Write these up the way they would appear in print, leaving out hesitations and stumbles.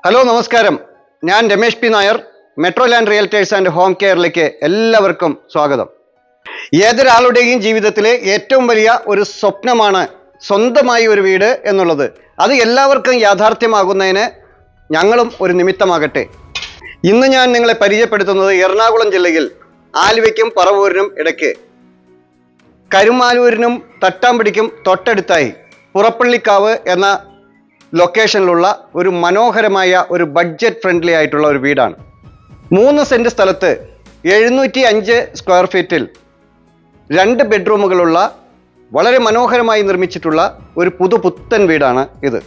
Hello നമസ്കാരം, ഞാൻ Ramesh P Nair, Metro Land Realtors and home കെയറിലേക്ക് എല്ലാവർക്കും സ്വാഗതം. ഏതൊരാളുടെയും ജീവിതത്തിലെ ഏറ്റവും വലിയ ഒരു സ്വപ്നമാണ് സ്വന്തമായി ഒരു വീട് എന്നുള്ളത്. അത് എല്ലാവർക്കും യാഥാർത്ഥ്യമാകുന്നതിന് ഞങ്ങളും ഒരു നിമിത്തമാകട്ടെ. ഇന്ന് ഞാൻ നിങ്ങളെ പരിചയപ്പെടുത്തുന്നത് എറണാകുളം ജില്ലയിൽ ആലുവയ്ക്കും പറവൂരിനും ഇടയ്ക്ക് കരുമാലൂരിനും തട്ടാമ്പടിക്കും തൊട്ടടുത്തായി പുറപ്പള്ളിക്കാവ് എന്ന ലൊക്കേഷനിലുള്ള ഒരു മനോഹരമായ ഒരു ബഡ്ജറ്റ് ഫ്രണ്ട്ലി ആയിട്ടുള്ള ഒരു വീടാണ്. 3 സെന്റ് സ്ഥലത്ത് 705 സ്ക്വയർ ഫീറ്റിൽ 2 ബെഡ്റൂമുകളുള്ള വളരെ മനോഹരമായി നിർമ്മിച്ചിട്ടുള്ള ഒരു പുതുപുത്തൻ വീടാണ് ഇത്.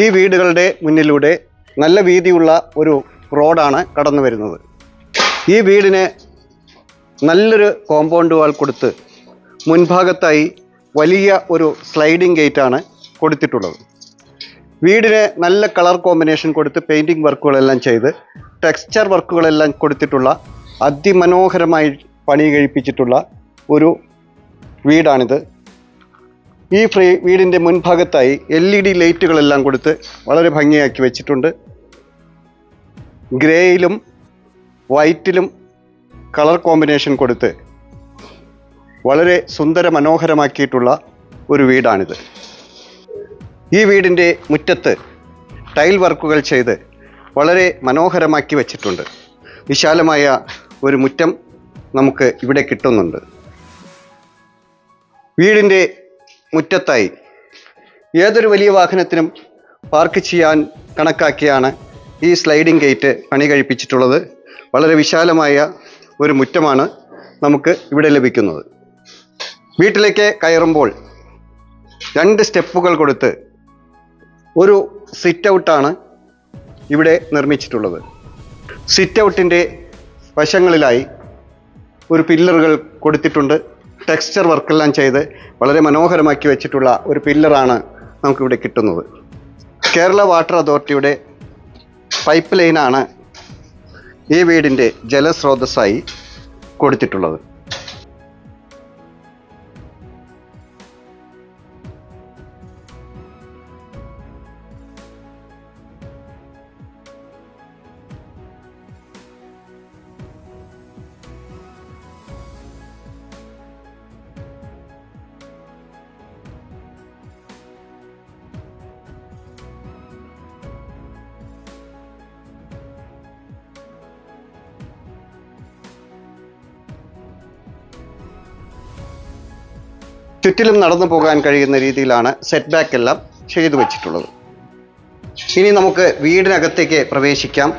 ഈ വീടുകളുടെ മുന്നിലൂടെ നല്ല വീതിയുള്ള ഒരു റോഡാണ് കടന്നു വരുന്നത്. ഈ വീടിന് നല്ലൊരു കോമ്പൗണ്ട് വാൾ കൊടുത്ത് മുൻഭാഗത്തായി വലിയ ഒരു സ്ലൈഡിംഗ് ഗേറ്റാണ് കൊടുത്തിട്ടുള്ളത്. വീടിന് നല്ല കളർ കോമ്പിനേഷൻ കൊടുത്ത് പെയിൻറ്റിങ് വർക്കുകളെല്ലാം ചെയ്ത് ടെക്സ്ചർ വർക്കുകളെല്ലാം കൊടുത്തിട്ടുള്ള അതിമനോഹരമായി പണി കഴിപ്പിച്ചിട്ടുള്ള ഒരു വീടാണിത്. ഈ വീടിൻ്റെ മുൻഭാഗത്തായി LED ലൈറ്റുകളെല്ലാം കൊടുത്ത് വളരെ ഭംഗിയാക്കി വെച്ചിട്ടുണ്ട്. ഗ്രേയിലും വൈറ്റിലും കളർ കോമ്പിനേഷൻ കൊടുത്ത് വളരെ സുന്ദര മനോഹരമാക്കിയിട്ടുള്ള ഒരു വീടാണിത്. ഈ വീടിൻ്റെ മുറ്റത്ത് ടൈൽ വർക്കുകൾ ചെയ്ത് വളരെ മനോഹരമാക്കി വെച്ചിട്ടുണ്ട്. വിശാലമായ ഒരു മുറ്റം നമുക്ക് ഇവിടെ കിട്ടുന്നുണ്ട്. വീടിൻ്റെ മുറ്റത്തായി ഏതൊരു വലിയ വാഹനത്തിനും പാർക്ക് ചെയ്യാൻ കണക്കാക്കിയാണ് ഈ സ്ലൈഡിംഗ് ഗേറ്റ് പണി കഴിപ്പിച്ചിട്ടുള്ളത്. വളരെ വിശാലമായ ഒരു മുറ്റമാണ് നമുക്ക് ഇവിടെ ലഭിക്കുന്നത്. വീട്ടിലേക്ക് കയറുമ്പോൾ 2 സ്റ്റെപ്പുകൾ കൊടുത്ത് ഒരു സിറ്റ് ഔട്ടാണ് ഇവിടെ നിർമ്മിച്ചിട്ടുള്ളത്. സിറ്റ് ഔട്ടിൻ്റെ വശങ്ങളിലായി ഒരു പില്ലറുകൾ കൊടുത്തിട്ടുണ്ട്. ടെക്സ്ചർ വർക്കെല്ലാം ചെയ്ത് വളരെ മനോഹരമാക്കി വെച്ചിട്ടുള്ള ഒരു പില്ലറാണ് നമുക്കിവിടെ കിട്ടുന്നത്. കേരള വാട്ടർ അതോറിറ്റിയുടെ പൈപ്പ് ലൈനാണ് ഈ വീടിൻ്റെ ജലസ്രോതസ്സായി കൊടുത്തിട്ടുള്ളത്. ചുറ്റിലും നടന്നു പോകാൻ കഴിയുന്ന രീതിയിലാണ് സെറ്റ് ബാക്ക് എല്ലാം ചെയ്തു വെച്ചിട്ടുള്ളത്. ഇനി നമുക്ക് വീടിനകത്തേക്ക് പ്രവേശിക്കാം.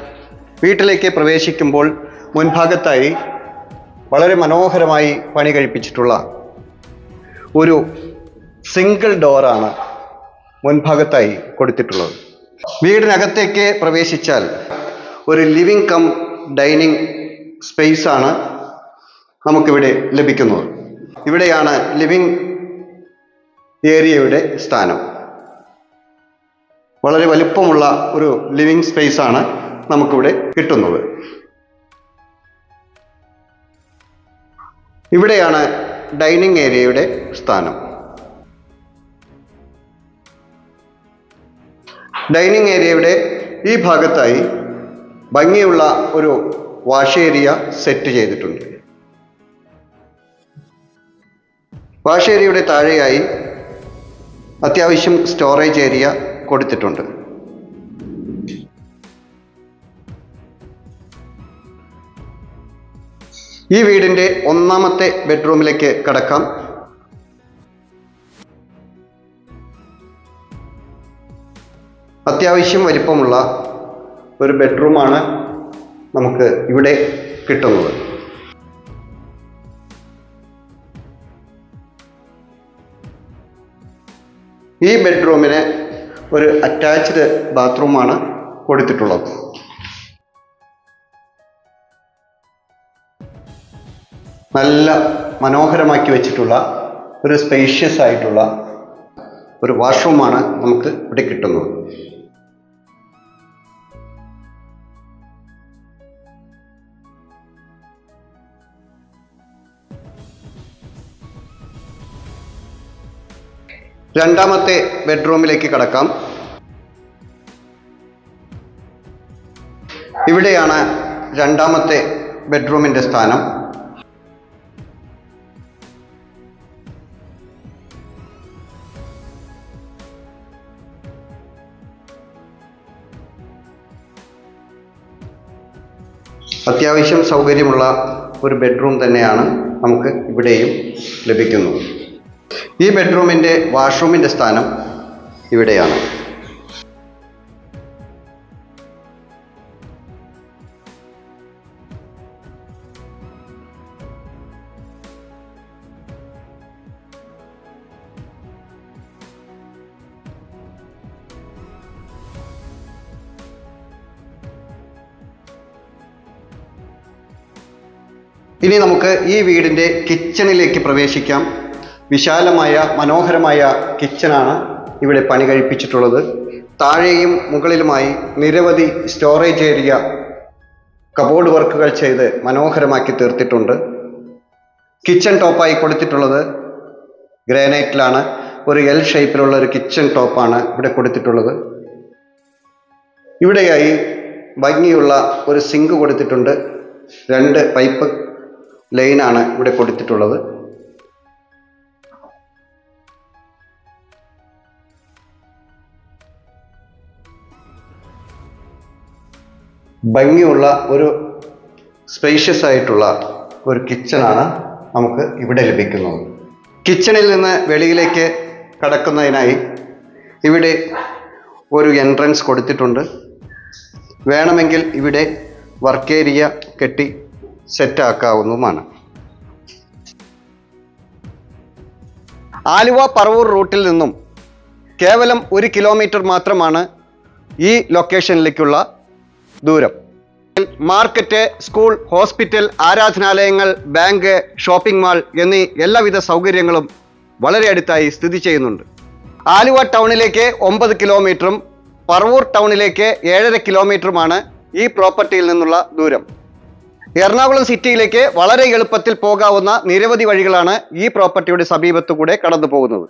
വീട്ടിലേക്ക് പ്രവേശിക്കുമ്പോൾ മുൻഭാഗത്തായി വളരെ മനോഹരമായി പണി കഴിപ്പിച്ചിട്ടുള്ള ഒരു സിംഗിൾ ഡോറാണ് മുൻഭാഗത്തായി കൊടുത്തിട്ടുള്ളത്. വീടിനകത്തേക്ക് പ്രവേശിച്ചാൽ ഒരു ലിവിംഗ് കം ഡൈനിങ് സ്പേസ് ആണ് നമുക്കിവിടെ ലഭിക്കുന്നത്. ഇവിടെയാണ് ലിവിംഗ് ഏരിയയുടെ സ്ഥാനം. വളരെ വലുപ്പമുള്ള ഒരു ലിവിംഗ് സ്പേസ് ആണ് നമുക്കിവിടെ കിട്ടുന്നത്. ഇവിടെയാണ് ഡൈനിങ് ഏരിയയുടെ സ്ഥാനം. ഡൈനിങ് ഏരിയയുടെ ഈ ഭാഗത്തായി ഭംഗിയുള്ള ഒരു വാഷ് ഏരിയ സെറ്റ് ചെയ്തിട്ടുണ്ട്. വാഷ് ഏരിയയുടെ താഴെയായി അത്യാവശ്യം സ്റ്റോറേജ് ഏരിയ കൊടുത്തിട്ടുണ്ട്. ഈ വീടിൻ്റെ ഒന്നാമത്തെ ബെഡ്റൂമിലേക്ക് കടക്കാം. അത്യാവശ്യം വലിപ്പമുള്ള ഒരു ബെഡ്റൂമാണ് നമുക്ക് ഇവിടെ കിട്ടുന്നത്. ഈ ബെഡ്റൂമിന് ഒരു അറ്റാച്ച്ഡ് ബാത്റൂമാണ് കൊടുത്തിട്ടുള്ളത്. നല്ല മനോഹരമാക്കി വെച്ചിട്ടുള്ള ഒരു സ്പേഷ്യസ് ആയിട്ടുള്ള ഒരു വാഷ്റൂമാണ് നമുക്ക് ഇവിടെ കിട്ടുന്നത്. രണ്ടാമത്തെ ബെഡ്റൂമിലേക്ക് കടക്കാം. ഇവിടെയാണ് രണ്ടാമത്തെ ബെഡ്റൂമിൻ്റെ സ്ഥാനം. അത്യാവശ്യം സൗകര്യമുള്ള ഒരു ബെഡ്റൂം തന്നെയാണ് നമുക്ക് ഇവിടെയും ലഭിക്കുന്നത്. ഈ ബെഡ്റൂമിൻ്റെ വാഷ്റൂമിൻ്റെ സ്ഥാനം ഇവിടെയാണ്. ഇനി നമുക്ക് ഈ വീടിൻ്റെ കിച്ചണിലേക്ക് പ്രവേശിക്കാം. വിശാലമായ മനോഹരമായ കിച്ചണാണ് ഇവിടെ പണി കഴിപ്പിച്ചിട്ടുള്ളത്. താഴെയും മുകളിലുമായി നിരവധി സ്റ്റോറേജ് ഏരിയ കബോർഡ് വർക്കുകൾ ചെയ്ത് മനോഹരമാക്കി തീർത്തിട്ടുണ്ട്. കിച്ചൺ ടോപ്പായി കൊടുത്തിട്ടുള്ളത് ഗ്രാനൈറ്റിലാണ്. ഒരു എൽ ഷേപ്പിലുള്ള ഒരു കിച്ചൺ ടോപ്പാണ് ഇവിടെ കൊടുത്തിട്ടുള്ളത്. ഇവിടെയായി ഭംഗിയുള്ള ഒരു സിങ്ക് കൊടുത്തിട്ടുണ്ട്. 2 പൈപ്പ് ലൈനാണ് ഇവിടെ കൊടുത്തിട്ടുള്ളത്. ഭംഗിയുള്ള ഒരു സ്പേഷ്യസ് ആയിട്ടുള്ള ഒരു കിച്ചണാണ് നമുക്ക് ഇവിടെ ലഭിക്കുന്നത്. കിച്ചണിൽ നിന്ന് വെളിയിലേക്ക് കടക്കുന്നതിനായി ഇവിടെ ഒരു എൻട്രൻസ് കൊടുത്തിട്ടുണ്ട്. വേണമെങ്കിൽ ഇവിടെ വർക്ക് ഏരിയ കെട്ടി സെറ്റാക്കാവുന്നതുമാണ്. ആലുവ പറവൂർ റൂട്ടിൽ നിന്നും കേവലം 1 കിലോമീറ്റർ മാത്രമാണ് ഈ ലൊക്കേഷനിലേക്കുള്ള ദൂരം. മാർക്കറ്റ്, സ്കൂൾ, ഹോസ്പിറ്റൽ, ആരാധനാലയങ്ങൾ, ബാങ്ക്, ഷോപ്പിംഗ് മാൾ എന്നീ എല്ലാവിധ സൗകര്യങ്ങളും വളരെ അടുത്തായി സ്ഥിതി ചെയ്യുന്നുണ്ട്. ആലുവ ടൗണിലേക്ക് 9 കിലോമീറ്ററും പറവൂർ ടൗണിലേക്ക് 7.5 കിലോമീറ്ററുമാണ് ഈ പ്രോപ്പർട്ടിയിൽ നിന്നുള്ള ദൂരം. എറണാകുളം സിറ്റിയിലേക്ക് വളരെ എളുപ്പത്തിൽ പോകാവുന്ന നിരവധി വഴികളാണ് ഈ പ്രോപ്പർട്ടിയുടെ സമീപത്തുകൂടെ കടന്നു പോകുന്നത്.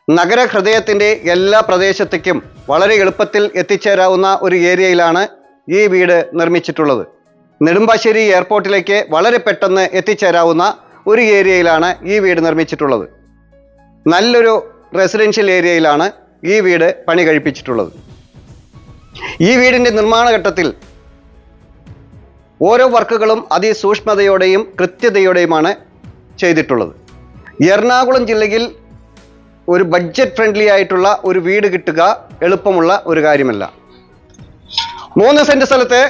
നഗരഹൃദയത്തിൻ്റെ എല്ലാ പ്രദേശത്തേക്കും വളരെ എളുപ്പത്തിൽ എത്തിച്ചേരാവുന്ന ഒരു ഏരിയയിലാണ് ഈ വീട് നിർമ്മിച്ചിട്ടുള്ളത്. നെടുമ്പാശ്ശേരി എയർപോർട്ടിലേക്ക് വളരെ പെട്ടെന്ന് എത്തിച്ചേരാവുന്ന ഒരു ഏരിയയിലാണ് ഈ വീട് നിർമ്മിച്ചിട്ടുള്ളത്. നല്ലൊരു റെസിഡൻഷ്യൽ ഏരിയയിലാണ് ഈ വീട് പണി കഴിപ്പിച്ചിട്ടുള്ളത്. ഈ വീടിൻ്റെ നിർമ്മാണ ഘട്ടത്തിൽ ഓരോ വർക്കുകളും അതിസൂക്ഷ്മതയോടെയും കൃത്യതയോടെയുമാണ് ചെയ്തിട്ടുള്ളത്. എറണാകുളം ജില്ലയിൽ ഒരു ബഡ്ജറ്റ് ഫ്രണ്ട്ലി ആയിട്ടുള്ള ഒരു വീട് കിട്ടുക എളുപ്പമുള്ള ഒരു കാര്യമല്ല. 3 സെന്റ് സ്ഥലത്ത്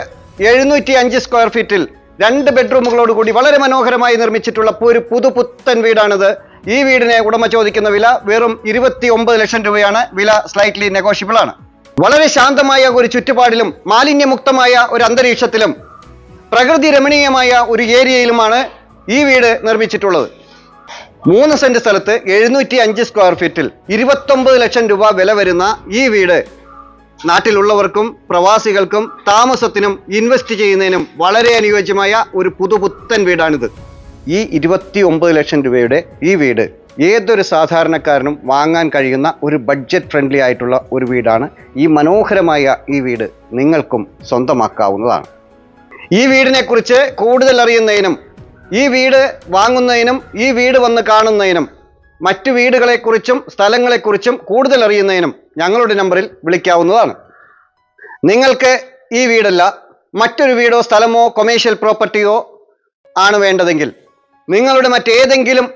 705 സ്ക്വയർ ഫീറ്റിൽ 2 ബെഡ്റൂമുകളോട് കൂടി വളരെ മനോഹരമായി നിർമ്മിച്ചിട്ടുള്ള ഒരു പുതുപുത്തൻ വീടാണിത്. ഈ വീടിനെ ഉടമ ചോദിക്കുന്ന വില വെറും 29 ലക്ഷം രൂപയാണ്. വില സ്ലൈറ്റ്ലി നെഗോഷ്യബിൾ ആണ്. വളരെ ശാന്തമായ ഒരു ചുറ്റുപാടിലും മാലിന്യമുക്തമായ ഒരു അന്തരീക്ഷത്തിലും പ്രകൃതി രമണീയമായ ഒരു ഏരിയയിലുമാണ് ഈ വീട് നിർമ്മിച്ചിട്ടുള്ളത്. 3 സെന്റ് സ്ഥലത്ത് 705 സ്ക്വയർ ഫീറ്റിൽ 29 ലക്ഷം രൂപ വില വരുന്ന ഈ വീട് നാട്ടിലുള്ളവർക്കും പ്രവാസികൾക്കും താമസത്തിനും ഇൻവെസ്റ്റ് ചെയ്യുന്നതിനും വളരെ അനുയോജ്യമായ ഒരു പുതുപുത്തൻ വീടാണിത്. ഈ 29 ലക്ഷം രൂപയുടെ ഈ വീട് ഏതൊരു സാധാരണക്കാരനും വാങ്ങാൻ കഴിയുന്ന ഒരു ബഡ്ജറ്റ് ഫ്രണ്ട്ലി ആയിട്ടുള്ള ഒരു വീടാണ്. ഈ മനോഹരമായ ഈ വീട് നിങ്ങൾക്കും സ്വന്തമാക്കാവുന്നതാണ്. ഈ വീടിനെക്കുറിച്ച് കൂടുതൽ അറിയുന്നതിനും ഈ വീട് വാങ്ങുന്നതിനും ഈ വീട് വന്ന് കാണുന്നതിനും മറ്റു വീടുകളെക്കുറിച്ചും സ്ഥലങ്ങളെക്കുറിച്ചും കൂടുതൽ അറിയുന്നതിനും ഞങ്ങളുടെ നമ്പറിൽ വിളിക്കാവുന്നതാണ്. നിങ്ങൾക്ക് ഈ വീടല്ല മറ്റൊരു വീടോ സ്ഥലമോ കൊമേഴ്ഷ്യൽ പ്രോപ്പർട്ടിയോ ആണ് വേണ്ടതെങ്കിൽ, നിങ്ങളുടെ മറ്റേതെങ്കിലും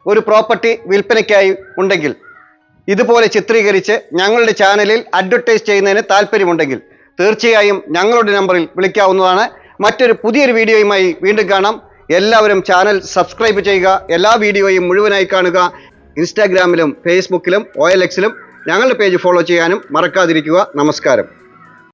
ഒരു പ്രോപ്പർട്ടി വിൽപ്പനയ്ക്കായി ഉണ്ടെങ്കിൽ, ഇതുപോലെ ചിത്രീകരിച്ച് ഞങ്ങളുടെ ചാനലിൽ അഡ്വർടൈസ് ചെയ്യുന്നതിന് താല്പര്യമുണ്ടെങ്കിൽ തീർച്ചയായും ഞങ്ങളുടെ നമ്പറിൽ വിളിക്കാവുന്നതാണ്. മറ്റൊരു പുതിയൊരു വീഡിയോയുമായി വീണ്ടും കാണാം. എല്ലാവരും ചാനൽ സബ്സ്ക്രൈബ് ചെയ്യുക, എല്ലാ വീഡിയോയും മുഴുവനായി കാണുക. ഇൻസ്റ്റാഗ്രാമിലും ഫേസ്ബുക്കിലും OLX-ലും ഞങ്ങളുടെ പേജ് ഫോളോ ചെയ്യാനും മറക്കാതിരിക്കുക. നമസ്കാരം.